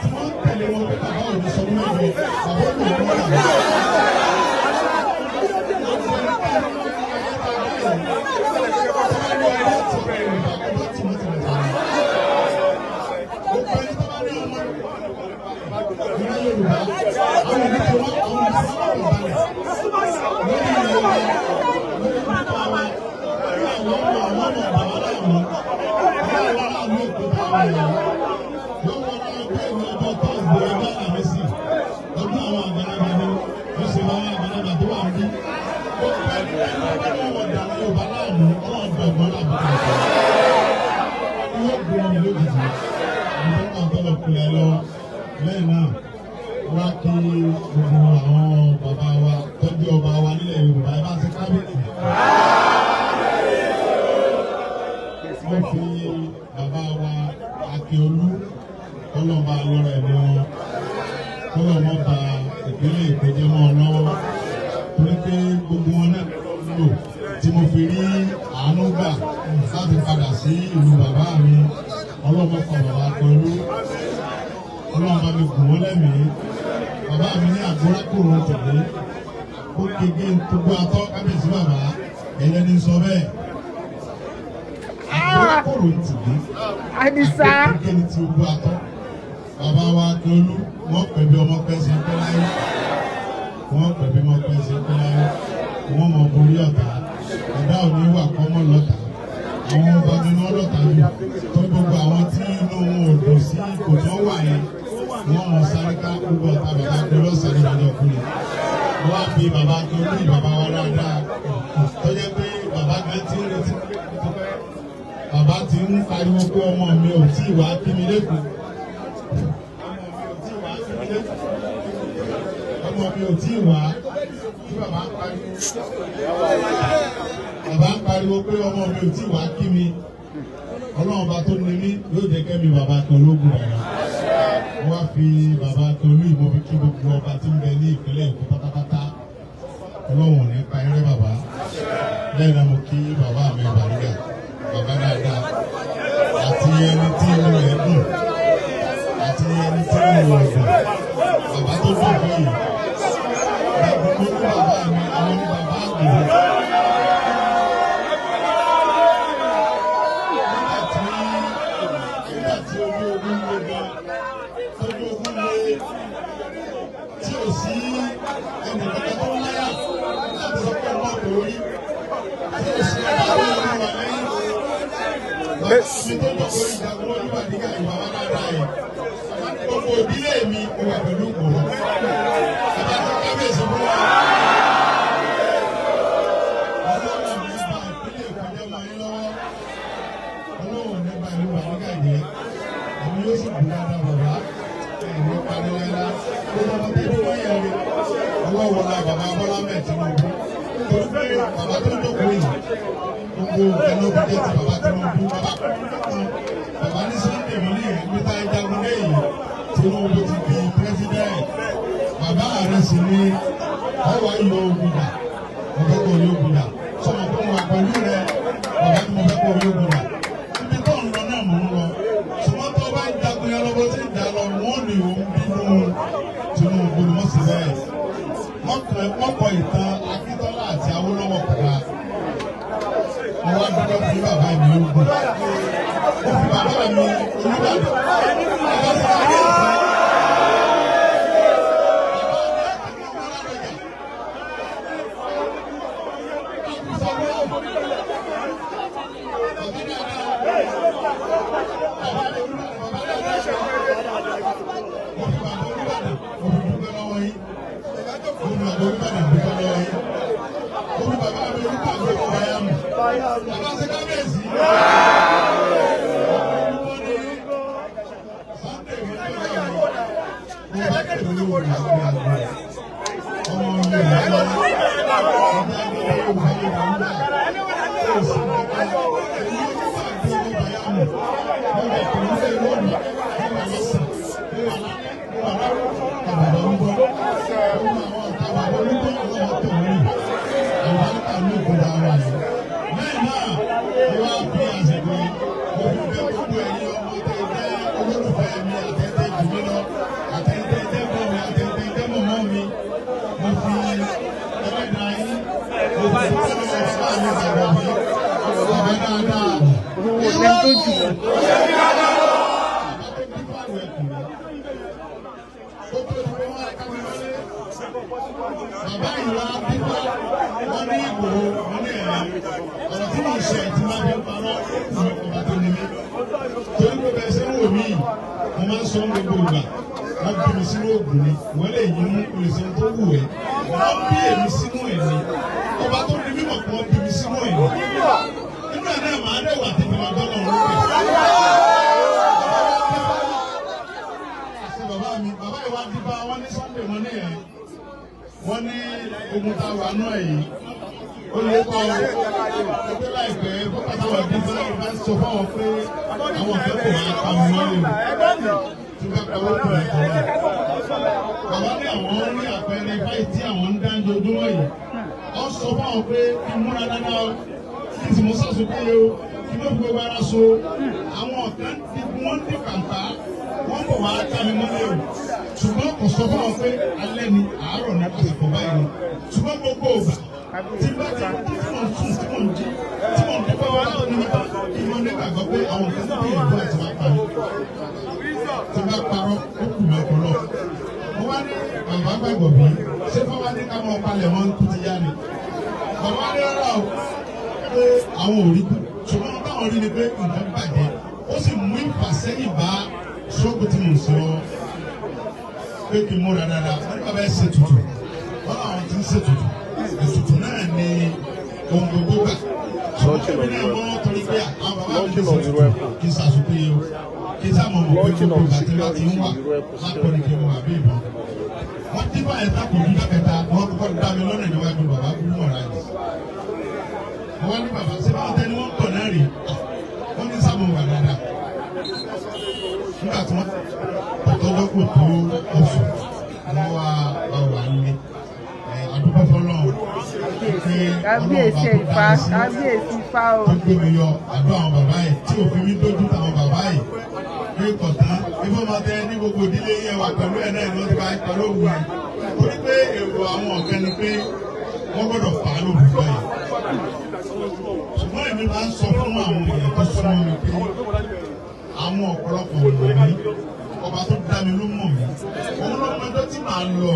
tí wọ́n ń tẹ̀lé wọn pé bàbá ò ní sọ́gbọ́n mẹ́jọ bàbá ò ní sọ́gbọ́n mẹ́jọ. Lẹ́yìn náà, wá kí gbogbo àwọn bàbá wa tọ́jú ọba wa nílẹ̀ Yorùbá ẹ bá ti kábíyèsí. Wọ́n fi bàbá wa Akíolú kọ́lọ́ba lọ́rọ̀ ẹ̀mí wọn kọ́lọ́mọ́ ba ìpínlẹ̀ Èkó jẹ́ mọ́ ọ lọ́wọ́ torí pé gbogbo wọn náà lò tí mo fi rí àánú gbà láti padà sí ìlú bàbá mi ọlọ́mọ pa bàbá pẹ̀lú ọlọ́mọ bá mi gùn wọ́n lẹ́mìí bàbá mi ní àgbórákòrò tẹ̀lé ó kéke gbogbo atọ́ kábíyèsí bàbá ẹ̀yẹ ní sọ bẹ́ẹ̀ àgbórákòrò tẹ̀lé Àdìsá kéke ní ti gbogbo atọ́ bàbá wa pẹ̀lú wọ́n pẹ̀lú ọmọ pẹ̀sẹ̀ pẹ̀láyé wọ́n pẹ̀lú ọmọ pẹ̀sẹ̀ pẹ̀láyé wọ́n mọ̀ borí ọ̀tá ẹ̀dá òní wà kọ́mọ́ lọ́tà àwọn ọba nínú ọlọ́ta yìí tó gbogbo àwọn tí inú wọn ò dùn sí ipò tó wà yẹn wọ́n mọ̀ sáré ká gbogbo ọ̀tá bàbá tó lọ́sàn-án ìrìnàjò ọkùnrin wọ́n á fi bàbá tó ní bàbá wa dáadáa tó jẹ́ pé bàbá kan ti ń retí bàbá ti ń pariwo pé ọmọ mi ò tí ì wá kí mi lẹ́kọ̀ọ́ ọmọ mi ò tí ì wá kí bàbá ń pariwo pé ọmọ mi ò tí wàá kí mi ọlọ́run bá tó ní mí yóò jẹ́ kẹ́mi bàbá kan lógún bàbá wọ́n á fi bàbá kan lú ìmọ̀ fi kí gbogbo ọba tí ń bẹ ní ìpínlẹ̀ Èkó pátápátá ọlọ́run ní pa eré bàbá lẹ́yìn náà mo kí bàbá mi Bàrígà bàbá dáadáa àti ẹni tí inú rẹ̀ dùn àti ẹni tí inú rẹ̀ dùn bàbá tó dùn fún yìí gbogbo ní bàbá mi àwọn ní bàbá àgbèrè. Gbogbo ìdílé mi kò wà pẹ̀lú ìgbòho. Bàbá tó kábíyèsí fún wa. Ọlọ́run ní bá ìpínlẹ̀ ìpínlẹ̀ máa ń lọ́wọ́. Ọlọ́run ní bá ìlú Bàrígà jẹ́. Àmì yóò sì bù dáadáa bàbá. Ẹ̀rọ parí lẹ́la. Gbogbo ọmọ tó dúró yẹn rí. Ọlọ́run la bàbá Bọ́lá Ahmed Tinubu. Torí pé bàbá tó dókòó yìí. Gbogbo ẹnu òbí jẹ́ ti bàbá Tinubu. Bàbá ní Sunday Mọ́lì níta ìjagun lẹ́yìn. Tinubu ti di president. Bàbá rẹ̀ sì ní ọwọ́ ìlú Ògùdà. Mo fẹ́ kó yóò gbùdà. Sọ̀rọ̀ tó wà pẹ̀lú rẹ̀. Bàbá ni mo fẹ́ kó yóò gbùdà. Ibi tó ń lọ náà mò ń lọ. Ṣùgbọ́n tó bá ń jagun yẹn lọ́wọ́ tí ń jà lọ, wọ́n ní òun bínú Tinubu ni wọ́n sì bẹ́ẹ̀. Wọ́n kọ ìtàn Akíntọ́lá àti Awólọ́wọ̀ kọ̀ọ̀kan. Mo wá dúró fún bàbá mi Ògùn. Ó fi bàbá mi Olúbàdàn. Bàbá ìwà bíbá wọn ní Ìgbòho wọn ní ẹ̀rọ ọ̀rọ̀ tí mo ṣe ti máa fi parọ́ ìwé ọba tó ní mí. Torí pé bẹ́ẹ̀ ṣe ń wò mí, mo máa ń sọ gbogbo ìgbà. Wọ́n bí mi sínú ògùn ni, wọ́n lè yín mú olùsọ tó wù ẹ́. Wọ́n bí èmi sínú ẹ̀ ni. Ọba tó ní mímọ̀ kí wọ́n bí mi sínú ẹ̀ ni. Nínú ẹ̀ náà màá dẹ̀ wà tèmi máa bọ́ lọ́rùn rẹ̀. Àṣẹ bàbá mi, bàbá ìwà bíbá wọn ní Sunday wọn ní ẹ̀. Wọ́n ní ogun tá a wà náà yìí ó lè kọ́ ẹgbẹ́ láìpẹ́ bọ́pá táwọn ẹbí sọ́yìn bá ń sọ fáwọn pé àwọn akẹ́kọ̀ọ́ máa pa mí wọ́n lè tí wọ́n pa owó pẹ̀lú ìjọba. Bàbá ní àwọn ní àpẹẹrẹ báyìí tí àwọn ń dá ojoojúmọ́ yìí. Wọ́n sọ fáwọn pé kí n múra dáadáa kí n sì mú sàṣọ péye o kí n má fi gbogbo ara so. Àwọn kan ti wọ́n ní kàńtà wọ́n bọ̀ wá tàbí mọ́lẹ̀ o ṣùgbọ́n kò sọ fún wọn pé alẹ́ ni àárọ̀ ní àsìkò báyìí ni ṣùgbọ́n gbogbo ògbà tí bá ti mọ̀ sùn tí mò ń jí tí mò ń dúpẹ́ wá láwọn nípa kí wọ́n ní gbàgbọ́ pé àwọn nǹkan tó yẹ kó àti wá parí tí bá parọ́ ó kù mí ọpọlọ. mo wá ní bàbá gbàgbọ́ bí ṣé fún wa ní ká mọ palẹ̀ mọ́ tó ti yá ni bàbá ní rárá o pé àwọn ò rí kú ṣùgbọ́n báwọn rí ni pé nǹkan bàjẹ́ ó sì mú ìfàsẹ́yìn bá ṣọ́ọ̀bù tí mo sọ pé kí n múra dáadáa wọ́n ní bàbá ẹ̀ ṣe tutù wọ́n àwọn tí ń ṣe tutù ètùtù náà ni ohun gbogbo gbà ṣọ́ọ̀bù mi náà wọ́n torí pé àwọn bàbá mi ṣe tutù kí n ṣàṣùpé o kí n sáà mọ̀ mọ̀ pé gbogbo àti láti ń wà lápọ̀ ní kí n wà bí ìbọn. wọ́n dín bá ẹ̀ta kò ní dákẹ́ta wọ́n kọ́kọ́ dá mi lọ́nà níwájú bàbá kúrú mọ̀ra yìí. wọ́n ní bàbá ṣé báwọn tẹ́ni wọ́n pọ̀ náà rè wọ́n ní sáà mọ̀ wà dáadáa. nígbà tí wọ́n tọ́jọ́ kò tó oṣù wọ́n wà nílé àdúgbò fọlọ́run pé kábíyèsí Ifá kábíyèsí Ifá o. tó gbé mi yọ àdó àwọn bàbá yìí tí òfin mi dójú táwọn bàbá yìí pé kọ̀tán ifọ̀ máa tẹ ní gbogbo ìdílé yẹn wà pẹ̀lú ẹ̀ náà ni wọ́n ti bá pẹ̀lú òwú yìí torí pé èrò àwọn ọ̀kẹ́ ni pé wọ́n gbọ́dọ̀ fà á lóògùn báyìí ṣùgbọ́n èmi máa ń sọ fún àwọn èèyàn tó súnmọ́ mi pé àwọn ọ̀pọ̀lọpọ̀ ọ̀nà mi ọba tó dá mi ló mọ̀ mí òun ló mọ ẹjọ́ tí màá lọ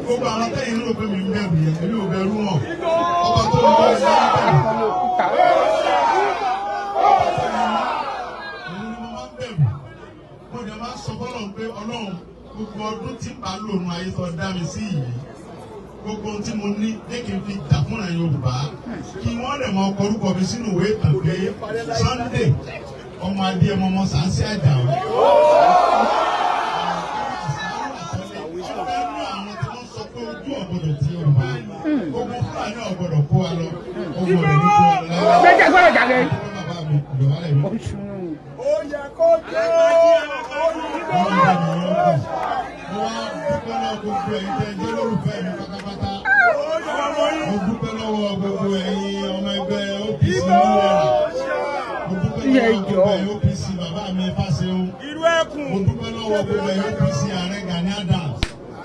gbogbo àwọn tẹ́yìn ló pé mi ń bẹ̀rù yẹn èmi ò bẹ̀rù wọn ọba tó ń bọ̀ ẹ̀sán bẹ̀rù mo jẹ máa sọ fọlọ́run pé ọlọ́run gbogbo ọdún tí màá lò nù ayé tó dá mi sí yìí gbogbo ohun tí mo ní jẹ́ kí n fi jà fúnra Yorùbá kí wọ́n lè mọ ọkọ̀ mi sínú ìwé ìtàn pé Sunday ọmọ adé ọmọ Sàǹsì Àjàó. àwọn tí wọ́n sọ pé ojú ọ̀gbọ̀dọ̀ tí Yorùbá gbogbo Fúlàní ọ̀gbọ̀dọ̀ kó wa lọ ọgbọ̀dọ̀ ní kó wa lọ. gbẹ́jẹ̀ gbọ́dọ̀ jàre. ó yẹ kó jẹ́ gbogbo ẹ̀yin tẹ́ jẹ́ lórúfẹ́ mi pátápátá. mo dúpẹ́ lọ́wọ́ gbogbo ẹ̀yin ọmọ ẹgbẹ́ OPC nílẹ̀. mo dúpẹ́ lọ́wọ́ gbogbo ẹ̀yin OPC bàbá mi Fáṣẹ̀hùn. mo dúpẹ́ lọ́wọ́ gbogbo ẹ̀yin OPC Ààrẹ Gani Adams.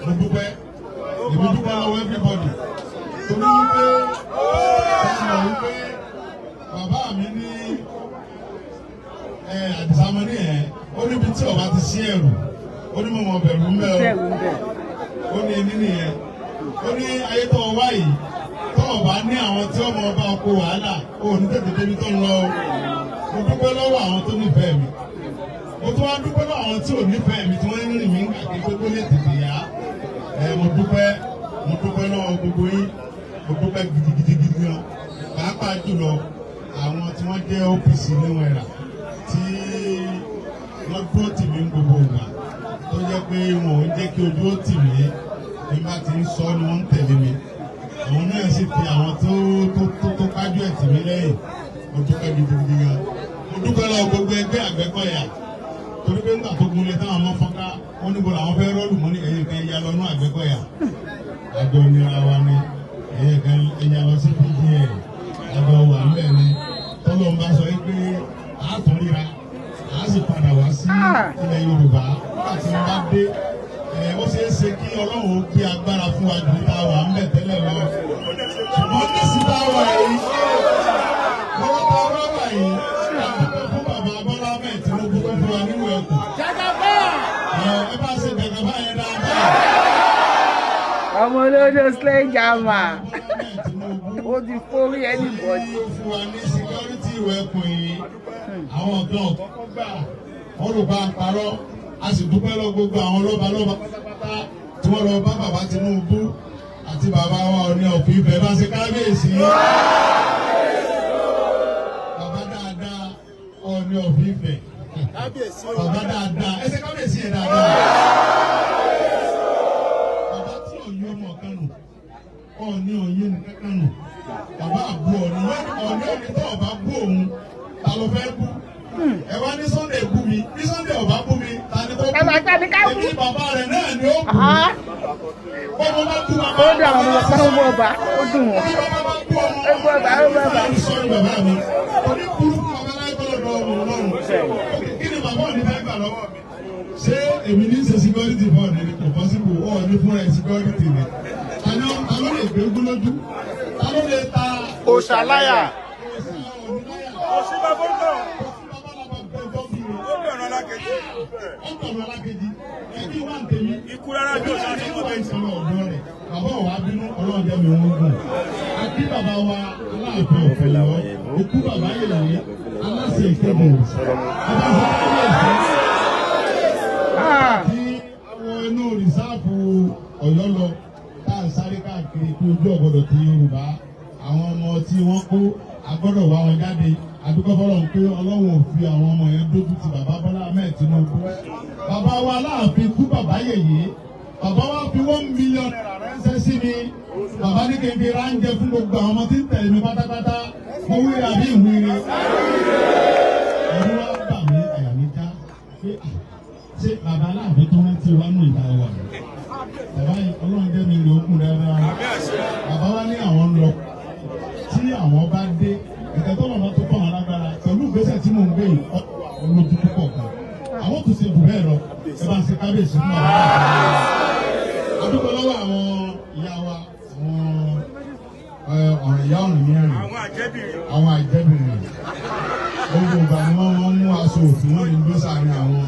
mo dúpẹ́ èmi dúpẹ́ lọ́wọ́ everybody. torí wípé ẹ̀sìn wípé bàbá mi ní àdìsámọ́ní ẹ̀ ó níbi tí ọba ti sí ẹ̀rù ó ní mọ̀mọ́ bẹ̀rù ń bẹ̀ ọ́ ó ní ẹni nìyẹn ó ní ayé tó wá yìí tó o bá ní àwọn tí ọmọ ọba ọkọ wàhálà ó ní tètè débi tó ń lọ mo dúpẹ́ lọ́wọ́ àwọn tó nífẹ̀ẹ́ mi mo tún wá dúpẹ́ lọ́wọ́ àwọn tí ò nífẹ̀ẹ́ mi tí wọ́n ń rìn mí kàkiri pé lè tètè yá mo dúpẹ́ lọ́wọ́ gbogbo yín mo dúpẹ́ gidigidi gan pàápàá jùlọ àwọn tí wọ́n jẹ́ OPC níwọ̀n ẹ̀rà tí wọ́n dúró tì mí gbogbo ìgbà tó jẹ́ pé wọn ò jẹ́ kí ojú ó tì mí bí bá ti ń sọ ni wọ́n ń tẹ̀lé mi àwọn náà sì fi àwọn tó kájú ẹ̀ tì mí lẹ́yìn mo dúpẹ́ gidigidi gan mo dúpẹ́ lọ́wọ́ gbogbo ẹgbẹ́ Àgbẹ̀kọ̀yà torí pé nígbà tó gúnlẹ̀ táwọn ọmọ fọ́nká wọ́n níbo làwọn fẹ́ rọ́ọ̀lù mọ́ ní ẹ̀yìn kan ẹ̀yà lọ́nú Àgbẹ̀kọ̀yà àjọ nira wa ni ẹ̀yìn kan ẹ̀yà lọ sí PDL àjọ wà ńbẹ̀ ni tọ́lọ́ ń bá sọ pé àtúnríra a sì padà wá sí ilẹ̀ Yorùbá nígbà tí wọ́n bá dé ó ṣeé ṣe kí Ọlọ́run ó gbé agbára fún wa ju ta wà ń bẹ̀ tẹ́lẹ̀ lọ ṣùgbọ́n ní síta wà yìí lọ́wọ́ ta wá wà yìí àdúgbò fún bàbá Bọ́lá Ahmed Tinubu tó fún wa nínú ẹ̀kọ́ ẹ bá ṣe Jagaba yẹn dáadáa. ọmọ olódò sledgehammer ó ti fórí anybody. ó fún wa ní security ìwẹ̀ ẹ̀kọ́ yìí àwọn ọ̀dọ́ kọ́kọ́ gbà wọ́n lò bá a parọ́ a sì dúpẹ́ lọ gbogbo àwọn lọ́balọ́ba pátápátá tí wọ́n lọ bá bàbá Tinubu àti bàbá wa Ọọ̀ni of Ifẹ̀ bá ṣe kábíyèsí. bàbá dáadáa Ọọ̀ni of Ifẹ̀ bàbá dáadáa ẹ ṣe kábíyèsí yẹn dáadáa. bàbá tí Ọọ̀ni ọmọ kan nù Ọọ̀ni òye nìkan kan nù bàbá àbú Ọọ̀ni tó ọba bú òun ta ló fẹ́ bú ẹ wá ní Sunday bú mi ní Sunday ọba bú mi ta ni tó bú èmi bàbá rẹ̀ náà ni ó bú ọmọ bá bú bàbá ó dùn àwọn ọmọ ọba ó dùn wọn. bí bàbá bá bú ọmọ ó bàbá. sọ ní bàbá mi oní burúkú bàbá láì gbọ́dọ̀ lọ ọmọ Ọlọ́run kí ni bàbá security board ni kò possible ó ní fún ẹ security ni ta ló lè gbé ogún lójú ta ló lè ta òṣàláyà òṣìbà bọ́ńkọ̀ ọ̀nà alákejì ẹbí wà ń tèmi ikú rárá bí òṣà ní ọ̀dọ́ ìṣẹ̀lẹ̀ ọ̀dọ́ rẹ̀ bàbá wa bínú ọlọ́ọ̀dẹ́ mi wọ́n gùn àti bàbá wa aláàfin ọ̀fẹ́lẹ́wọ́ òkú bàbá yẹ̀lẹ̀ aláṣẹ ìkéde tí àwọn inú rìsáàfù Ọ̀yọ́ lọ tá à ń sáré káàkiri pé ojú ọ̀gbọ́dọ̀ ti Yorùbá àwọn ọmọ tí wọ́n kó agbọ́dọ̀ wá wọn jáde àdúgbò fọlọ́n pé Ọlọ́run ò fi àwọn ọmọ yẹn dójú ti bàbá Bọ́lá Ahmed Tinubu bàbá wa aláàfin kú bàbá yèyé bàbá wa fi 1 million naira ránṣẹ́ sí mi bàbá ní kébi ránjẹ fún gbogbo àwọn ọmọ tí ń tẹ̀lé mi pátápátá mo wíire àbí ìwíire ẹ̀rú wa bà mí àyà mi já pé ṣé bàbá aláàfin tó rántí wa nù ìta wà bàbá yìí Ọlọ́run jẹ́ mi lè ókun dáadáa bàbá wa ní àwọn ń lọ tí àwọn bá dé ẹ̀kẹ́ tó lọ́nà tó kọ́ wọn lágbára pẹ̀lú ìgbésẹ̀ tí mò ń gbé yìí olójú púpọ̀ kan àwọn tó ṣe jù bẹ́ẹ̀ lọ ẹ bá ń ṣe kábíyèsí fún àwọn adúgbò lọ́wọ́ àwọn ìyá wa àwọn ìyá ọ̀rìn mẹ́rin àwọn àjẹbìnrin gbogbo ìgbà ni wọ́n mú aṣọ òfin wọn ní gbé sàárín àwọn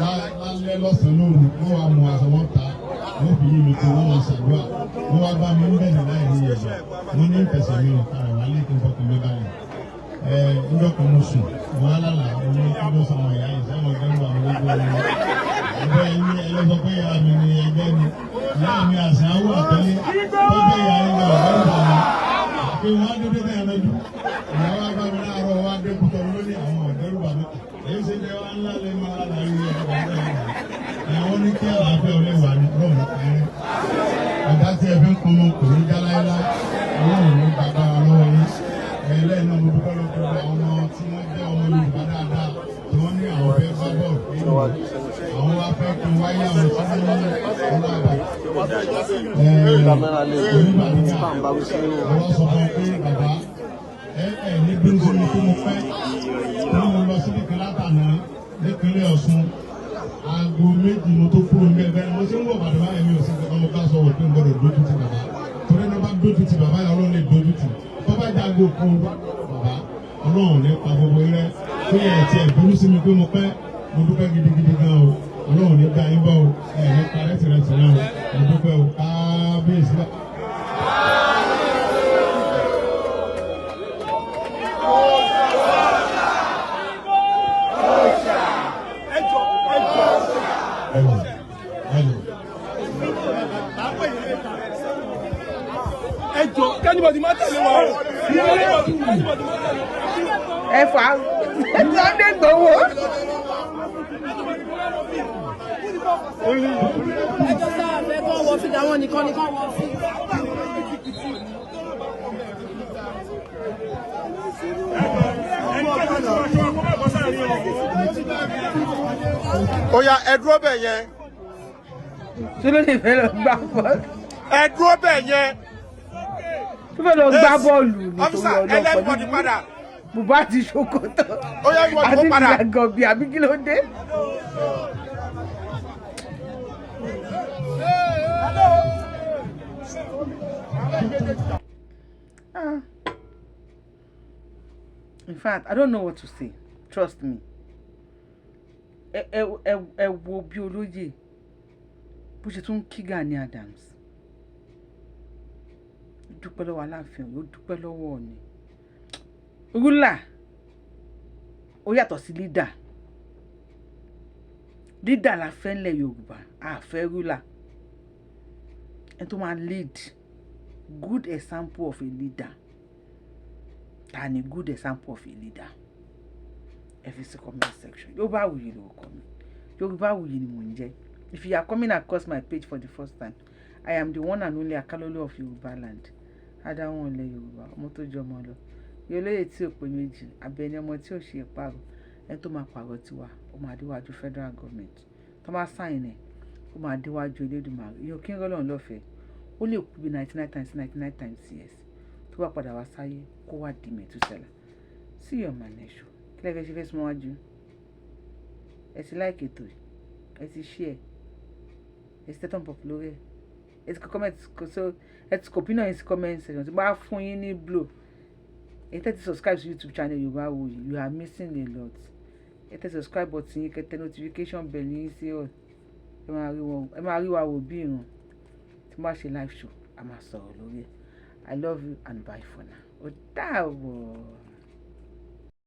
lálẹ́ lọ́sàn-án lóru wọ́n wá mú aṣọ wọn ta wọ́n fi yí mi kó wọ́n máa ṣàdúrà wọ́n wá bá mi ń bẹ̀rẹ̀ láì ní ẹ̀jẹ̀ wọ́n ní ìpèsè mi ò kára wálé kí n fọkàn mi balẹ̀ ńjọ́ kan mo sùn wọ́n á lálà wọ́n ní kí ló sọ àwọn ìyá yìí sáwọn ẹgbẹ́ àwọn ológun ọ̀rọ̀ ẹgbẹ́ yín ẹlẹ́sọ pé ìyá mi ni ẹgbẹ́ ni ìyá mi àṣà áwọ̀ àtẹ́lẹ́ tó jẹ́ ìyá yín lọ ọ̀rẹ́ ìgbà mi pé wọ́n á dédé náà lọ́jú ìyá wa bá mi láàárọ̀ wá dé kútọ́ lórí àwọn ọ̀dẹ́rùbà mi èyí ṣe jẹ́ wá ńlá lé máa láàárín ẹ̀wọ̀n ní kí àlàáfíà ọlẹ́wà ní ọlọ́run ẹ̀rín ọ̀dá tí ẹ fi ń kunu kò ní já láéláé ọlọ́run ní bàbá lọ́wọ́ yín ẹlẹ́yìn náà mo dúpẹ́ lọ́kọ́ àwọn ọmọ tí wọ́n jẹ́ ọmọ Yorùbá dáadáa tí wọ́n ní àwọn fẹ́ bá bọ́ọ̀lù nínú àwọn wá fẹ́ kí wáyé àwọn tí wọ́n ní ọlọ́àbẹ̀ onígbàdúgbà àwọn sọ fún pé bàbá ní bí n ṣe ní kí mo fẹ́ ní mo lọ síbi kan látàná nípínlẹ̀ Ọ̀ṣun aago méjì mo tó kúrò ní ẹgbẹ́ mo ṣe ń wọ̀ bàdàn báyìí mi ò sí kankan mo ká sọ wọ̀ pé n gbọ́dọ̀ dójú ti bàbá torí ẹni bá dójú ti bàbá yẹn Ọlọ́run lè dójú ti tó bá jágo fún bàbá Ọlọ́run ní pa gbogbo rẹ pé ẹ̀ tí ẹ̀ dúró sí mi pé mo pẹ́ mo dúpẹ́ gidigidi gan o Ọlọ́run ní gbà yín bọ́ o ẹ̀ ní parẹ́ tìrẹsì náà o mo dúpẹ́ o kábíyèsí bá. ẹjọ kẹ́nìbọ̀dì má tẹ̀lé wa o. ẹ fà á Sunday Igboho. ẹjọ́ sáà fẹ́ kọ́ wọ fìdá wọn nìkan wọ sí. ó yá ẹ dúró bẹ̀ yẹn. tí ló lè fẹ́ lọ gbá bọ́ọ̀lù. ẹ dúró bẹ̀ yẹn. tó fẹ́ lọ gbá bọ́ọ̀lù ọ́físà ẹlẹ́bọ̀dì padà. bùbá àti ṣòkòtò ó yá ìwọ àti kó padà. ìyàgọ̀bì àbí kí ló dé. In fact, I don't know what to say. Trust me. Ẹ wo bí olóyè bó ṣe tún kí Gani Adams. Dúpẹ́ lọ́wọ́ Aláàfin Ọ̀yọ́, dúpẹ́ lọ́wọ́ Ọọ̀ni. Rúlà ó yàtọ̀ sí lídà. Lídà la fẹ́ ńlẹ̀ Yorùbá, a fẹ́ rúlà. Ẹni tó máa lead, good example of a leader. Ta ni good example of a leader? Ẹ fi sí comment section. Yorùbáwùyí lórúkọ mi. Yorùbáwùyí ni mò ń jẹ́. If you are coming across my page for the first time, I am the one and only Akalolo of Yoruba land. Adáwọn ilẹ̀ Yorùbá, ọmọ tó jọ ọmọ lọ. Yolóyè tí ò pé méjì, abẹni ọmọ tí ò ṣe pààrọ̀. Ẹni tó máa pààrọ̀ tiwa, ó máa déwájú federal government. Tó máa sign ẹ̀, ó máa déwájú Elédùmarè. Ìyẹn kí n rọ́lọ́run lọ́fẹ̀ẹ́. Ó lè kú bí 99 times yes. Tó bá padà wá sáyé, kó wá di Mẹ̀túsẹ́là. See you on my next show. Kí lẹ fẹ́ ṣe fẹ́ súnmọ́ wájú? Ẹ ti like ètò yìí, ẹ ti share, ẹ ti turn up lórí ẹ̀ ẹ ti kọ comment so ẹ ti kọ opinion yín sí comment section tí bá fún yín ní blow ẹ tẹ́ ti subscribe sí YouTube channel Yorùbáwùyí you are missing a lot ẹ tẹ́ subscribe button yín kẹ́ notification bell yín sí all ẹ máa rí wa wò bí ìrùn tí mo bá ṣe live show a máa sọ̀rọ̀ lórí ẹ̀ I love you and bye for now ó dàbọ̀.